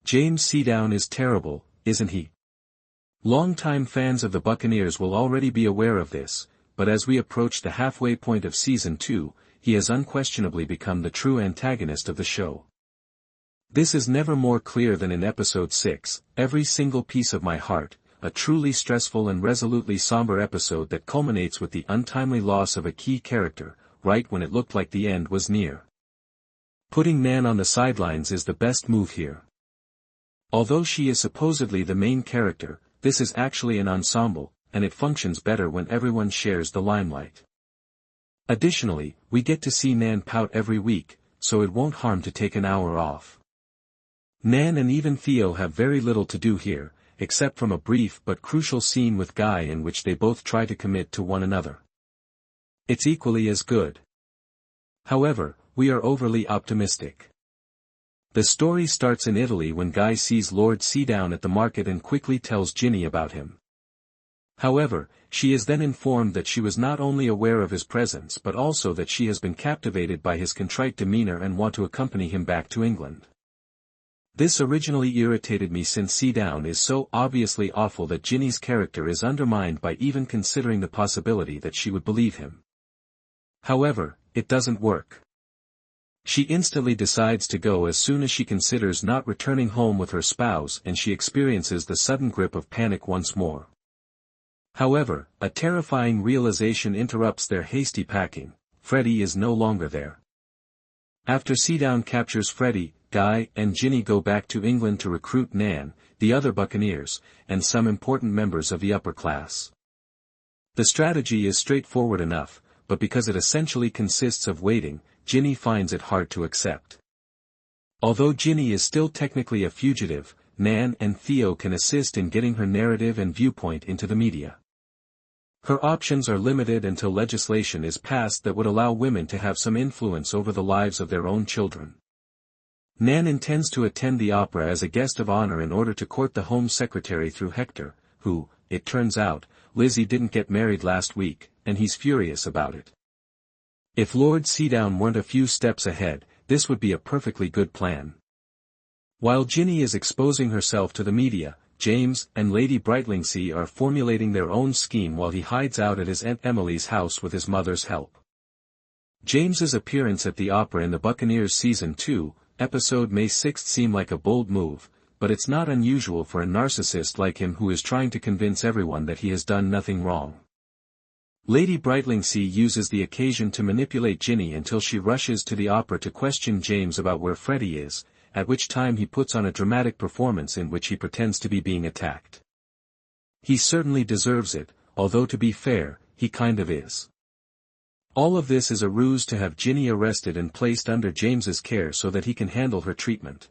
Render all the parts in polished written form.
James Seadown is terrible, isn't he? Longtime fans of the Buccaneers will already be aware of this, but as we approach the halfway point of Season 2, he has unquestionably become the true antagonist of the show. This is never more clear than in Episode 6, Every Single Piece of My Heart, a truly stressful and resolutely somber episode that culminates with the untimely loss of a key character, right when it looked like the end was near. Putting Nan on the sidelines is the best move here. Although she is supposedly the main character, this is actually an ensemble, and it functions better when everyone shares the limelight. Additionally, we get to see Nan pout every week, so it won't harm to take an hour off. Nan and even Theo have very little to do here, except from a brief but crucial scene with Guy in which they both try to commit to one another. It's equally as good. However, we are overly optimistic. The story starts in Italy when Guy sees Lord Seadown at the market and quickly tells Ginny about him. However, she is then informed that she was not only aware of his presence but also that she has been captivated by his contrite demeanor and want to accompany him back to England. This originally irritated me since Seadown is so obviously awful that Ginny's character is undermined by even considering the possibility that she would believe him. However, it doesn't work. She instantly decides to go as soon as she considers not returning home with her spouse and she experiences the sudden grip of panic once more. However, a terrifying realization interrupts their hasty packing: Freddie is no longer there. After Seadown captures Freddie, Guy and Ginny go back to England to recruit Nan, the other Buccaneers, and some important members of the upper class. The strategy is straightforward enough, but because it essentially consists of waiting, Ginny finds it hard to accept. Although Ginny is still technically a fugitive, Nan and Theo can assist in getting her narrative and viewpoint into the media. Her options are limited until legislation is passed that would allow women to have some influence over the lives of their own children. Nan intends to attend the opera as a guest of honor in order to court the Home Secretary through Hector, who, it turns out, Lizzie didn't get married last week, and he's furious about it. If Lord Seadown weren't a few steps ahead, this would be a perfectly good plan. While Ginny is exposing herself to the media, James and Lady Brightlingsea are formulating their own scheme while he hides out at his Aunt Emily's house with his mother's help. James's appearance at the opera in the Buccaneers Season 2, episode May 6 seemed like a bold move, but it's not unusual for a narcissist like him who is trying to convince everyone that he has done nothing wrong. Lady Brightlingsea uses the occasion to manipulate Ginny until she rushes to the opera to question James about where Freddie is, at which time he puts on a dramatic performance in which he pretends to be being attacked. He certainly deserves it, although to be fair, he kind of is. All of this is a ruse to have Ginny arrested and placed under James's care so that he can handle her treatment.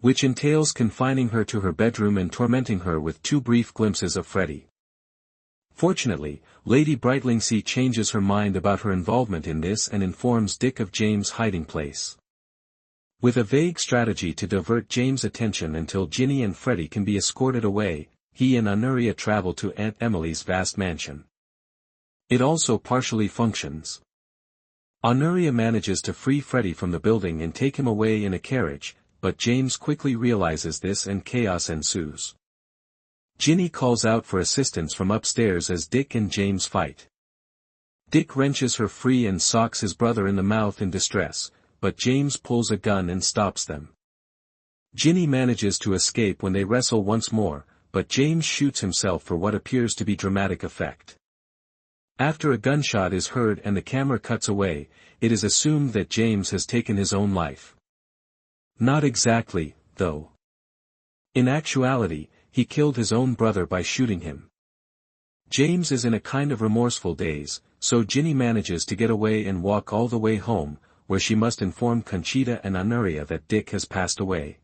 Which entails confining her to her bedroom and tormenting her with 2 brief glimpses of Freddie. Fortunately, Lady Brightlingsea changes her mind about her involvement in this and informs Dick of James' hiding place. With a vague strategy to divert James' attention until Ginny and Freddie can be escorted away, he and Honoria travel to Aunt Emily's vast mansion. It also partially functions. Honoria manages to free Freddie from the building and take him away in a carriage, but James quickly realizes this and chaos ensues. Ginny calls out for assistance from upstairs as Dick and James fight. Dick wrenches her free and socks his brother in the mouth in distress, but James pulls a gun and stops them. Ginny manages to escape when they wrestle once more, but James shoots himself for what appears to be dramatic effect. After a gunshot is heard and the camera cuts away, it is assumed that James has taken his own life. Not exactly, though. In actuality, he killed his own brother by shooting him. James is in a kind of remorseful daze, so Ginny manages to get away and walk all the way home, where she must inform Conchita and Honoria that Dick has passed away.